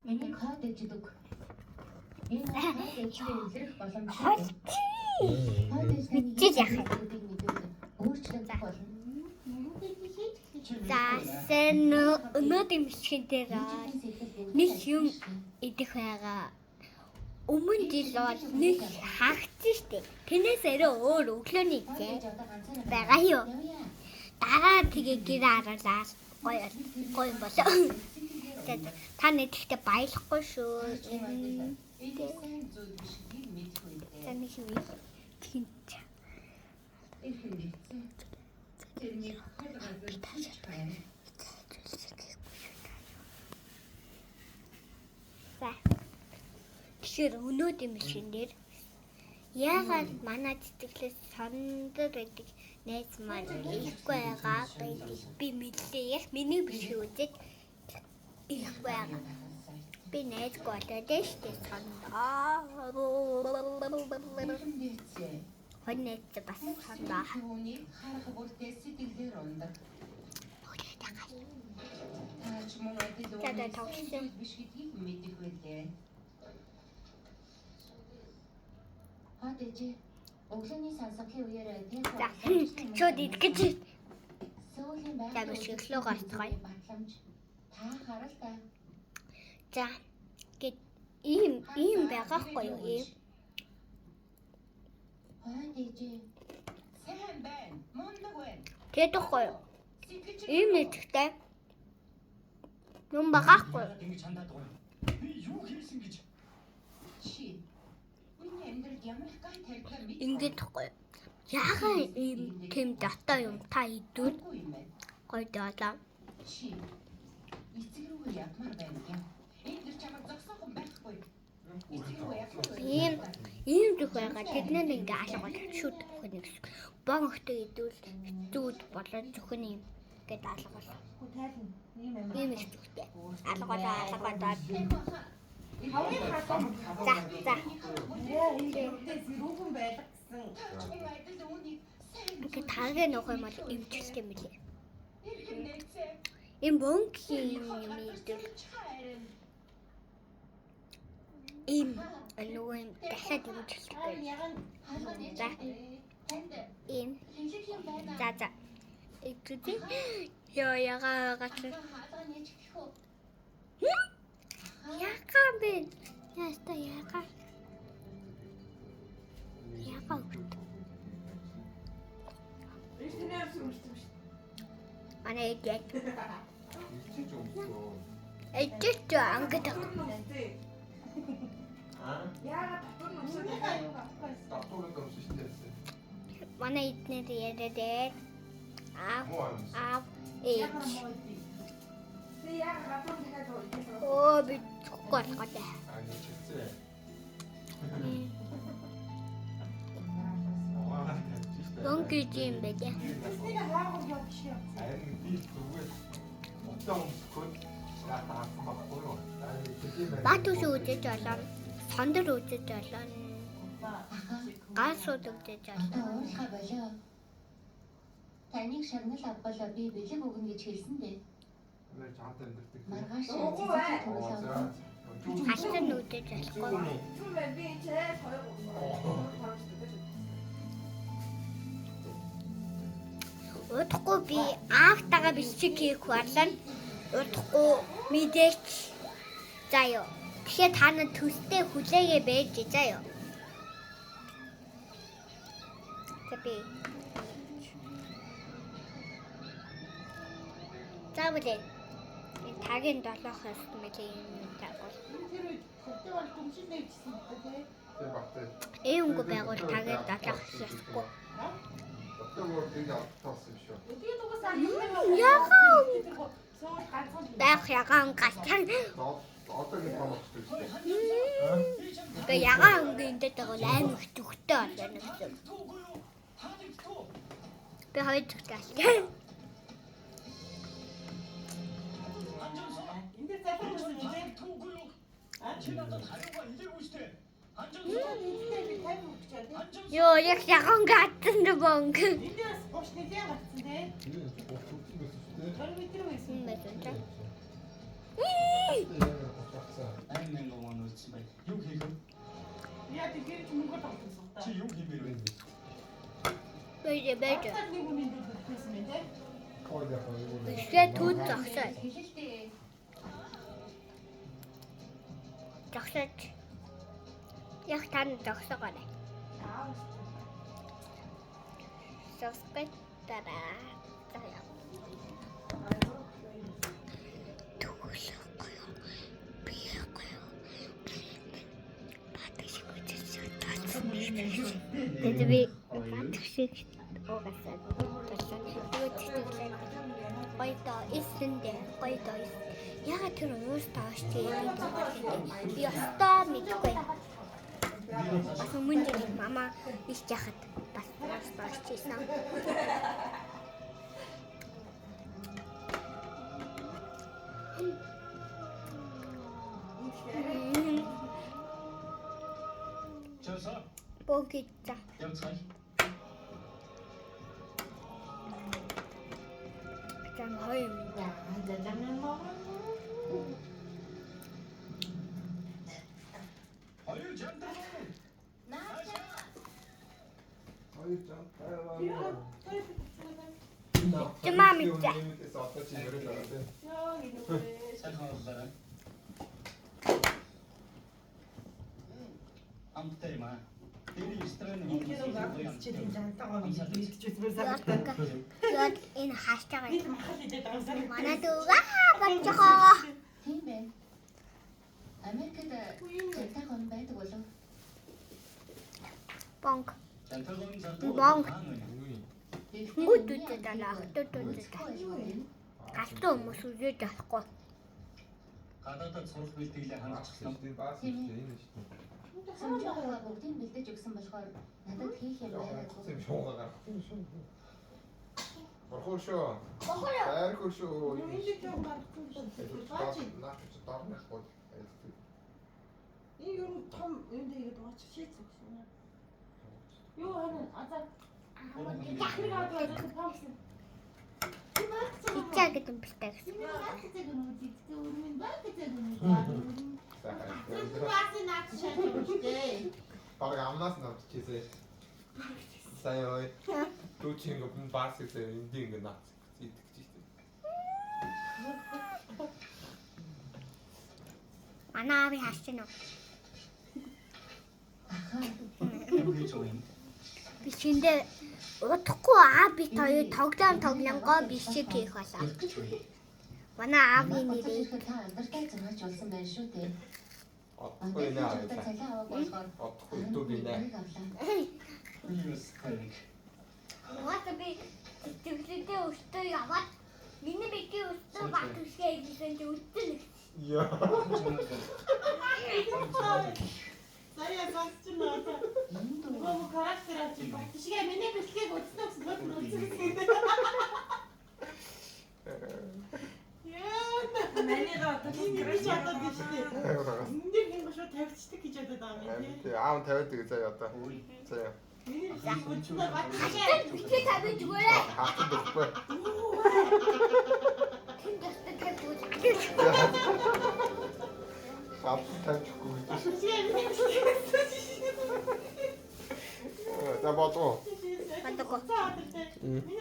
Энийг хаад ээждэг. Энэ хаад ээжтэй илрэх боломжтой. Хаад ээжтэй яах вэ? Өөрчлөх болно. За сэн өнөөдөр мишгэн дээр нэг юм идэх байгаа. Өмнө жил бол нэг хаагцсан штеп. Тэрнээс арай өөр өглөөний байгаа юу? Дараа тэгээ гэрээ харуулаа. Гоё болоо. Та нэгтэй баялахгүй шүү. Таны хий. Тинч. Тэгэхээр өнөөдөр мишгэн дээр яагаад манай цэцгэлээс сондөр байдаг найз маань ихгүй байгаа байдаг би мэдлээ яг миний бишээ үзэж ихгүй байгаа би найзгүй болоод штэ сондоо хоньнэт бас сондоо харах бүртээ сэтгэлээр ундаг. Таач мөн адил биш гэдгийг мэдэх байлээ. Хаад ээж өглөөний сансгийн үеэр шууд идэж сүүлийн байр за бишгэлөө гацгоё та харал та. За гээд ийм байгаахгүй юу ийм хаад ээж сайн байна мундаг байна тэдэхгүй юу ийм нэгтэй юм багаахгүй ингэж хандаад байгаа юм. Би юу хийсэн гэж. чи миний амьдрал ямар гай тавьлаа мэд. ингэж тахгүй яагаад ийм тэм дотоо юм та идвэл гоё даалаа чи эцэг рүү явмаар байна юм. Энэ дэр чамд зогсоохон байхгүй. Эцэг рүү явах. ийм дэх байгаа тэднэр ингээ алгавал шүт хөнө гэсэн. Бон өгтөө идвэл зүуд болоод зөвхөн юм гээд алгавал. Ийм их зүгтэй. Алгаваа. За. Рүүхэн байлга гэсэн. Ингээ тагийн нөх юм бол имчилтэй мөлий. Ийм бонгийн юм идэл. Ийм нөгөө юм дахиад имчилдэг. За. Ийм. За. Игдэ. Ягаа. Ягаа бэ? Яста ягаа. Ягаа. Анаа яг. Эцэж ангид. Яагаад татвар нь өсөж Татвар гэдэг юм шүү дээ. Манай эднэр яриад аа ээ. Тэ яагаад татвар дахиад өгөх вэ? Оо би зүггүй болгоо. Ани чигцээ. Бонги юм бэ? Тэснийг хаагаад явж шээ. Ани би зүгээр утаа өмсгөө яатаасан баггүй юу? Ани тийм байх. Баатус үзэж болоо. Сондор үзэж болоо. Гасууд үзэж болоо. Уурлахаа болоо. Таныг шагнал авбалаа би бэлэг өгнө гэж хэлсэн дээ. Нэр чамд амьддаг. Маргааш Халтан үзэж болохгүй. Түн бай би чээ хоёр. Удахгүй би аавтайгаа бичиг хийх барлаа. Удахгүй мэдээч. Заяа. Тэгэхээр та нар төстэй хүлээгээ байж заяа. Тэби. Заавал тагийн 7-оос мөлийн тагвар. Тэр үед хөлтэй бол түншил нэвчсэн гэдэг Тийм багтай. Өнгө байгуул тагийн 7-оос ясгүй. Доктор тийм автоос юм шүү. Тэгээд угаасаа Ягаа. сууж ганцхан Байх ягаан гацхан. Одоо нэг том очтой шүү дээ. Тэгээ ягаан өнгө энэ дээр аим их төгтөө байна гэсэн. Би хоёр төгтөө. энэ цаасан үсэж дээ. Йоо яг ягаан гацсан бонг. Эндээс бош нэлээ гацсан тий. Тийм. 20 метр байсан. Юм байна. Тийм. Чи юу хиймээр вэ? Бэж. Хатад нэг юм дүүсэн мэн те. Хойд яах вэ? Бишээ түүд зогсоо. Хэлэлтэй. Зогсооч. Яг тань зогсоогоорой. Аа. Зогсгой дараа. Заяа. Түлхэхгүй юу? Биехгүй юу? Батгшиг үчиж таацсан. Тэгээд би батгшиг угаасаа таасан. Гойдоо эсэндээ гойдоо. Ягаад тэр уус тааш чи би остоо мэдгүй. Бас өмнө нь мама их яхад бас уус тааш чийсэн. Чөөсөө Богита. явцгаая. Зам хоёр. Хоёр жантаа. Хоёр жантаа. Чамаа мэдээ. Нэмээс одоо чи ярил байгаа тийм. Сайхан болоо. Амттай юм аа. Тэний стрэн Нэг юм гарч чи тийм жантаагаа мэдчихсэн байсан. Яг энэ хаштайгаа. Бид махал идээд байгаа сар. Манай дүүгээ бачгаа. Тийм байна. Америкт жантаа гон байдаг болов. Бонг. жантаагийн Бонг. Үгүй. Хөнгөдүүдэд алаа. Хөлтөдүүдэд. Галтан хүмүүс үзээд авахгүй. гадаадад сурах бэлтгэлээ хангацсан. Тийм баас тийм энэ шүү дээ. Самжаагаа бүгдийг бэлдэж өгсөн болохоор надад хийх юм Тийм байна. шуугаа гарах юм шүү. Борхоо шүү. Хайрхуу шүү. Нэг юм гарсан байна. Наач дорнох бол. Энэ юм том юм дэйгээд ууч шийдсэн гэсэн. Юу хана азар яхрыг аваад памсан. Хичээ гэдэг юм бэлтэй гэсэн. Баг амнаас навчижээ. Сайн ой. Түүчинг гэн баас гэсэн энэ ингэ наац итгэж штеп. Манай аав хаач гэнэ. Юу хийж байгаа юм? Би чиндээ удахгүй аа би тоглоомгоо бишиг хийх болоо. Манай аавын нэрийг та андартай зургаж болсон байх шүү дээ. Одохгүй нэ аваа. Цалин аваад болохоор Одохгүй дүү бинэ. Юус хайг. Угаасаа би тэглэдээ өстөө яваад миний бэкээ өстөө батушгаа хийсэн чи үтэн. Яа. Сая басч наа. Гоо характер ач батшигээ миний бэлтгийг үзсэн гэсэн бод үзсэн. Яа, манийгаа одоо краш болоод биш үү? Энд нэг шууд тавьчихдаг гэж бодоод байгаа юм тий. Аав тавиад тэгээ заяа одоо. Заяа. Миний үзсэн батшигээ Хашаа битгий тавьж өгөөрэй. Хаалтан дахгүй. Тэнд дэстэ тавьж өгөөрэй. Хаалтан тавьчихгүй гэж. батшигээ миний За бодоо. Бадаггүй. Миний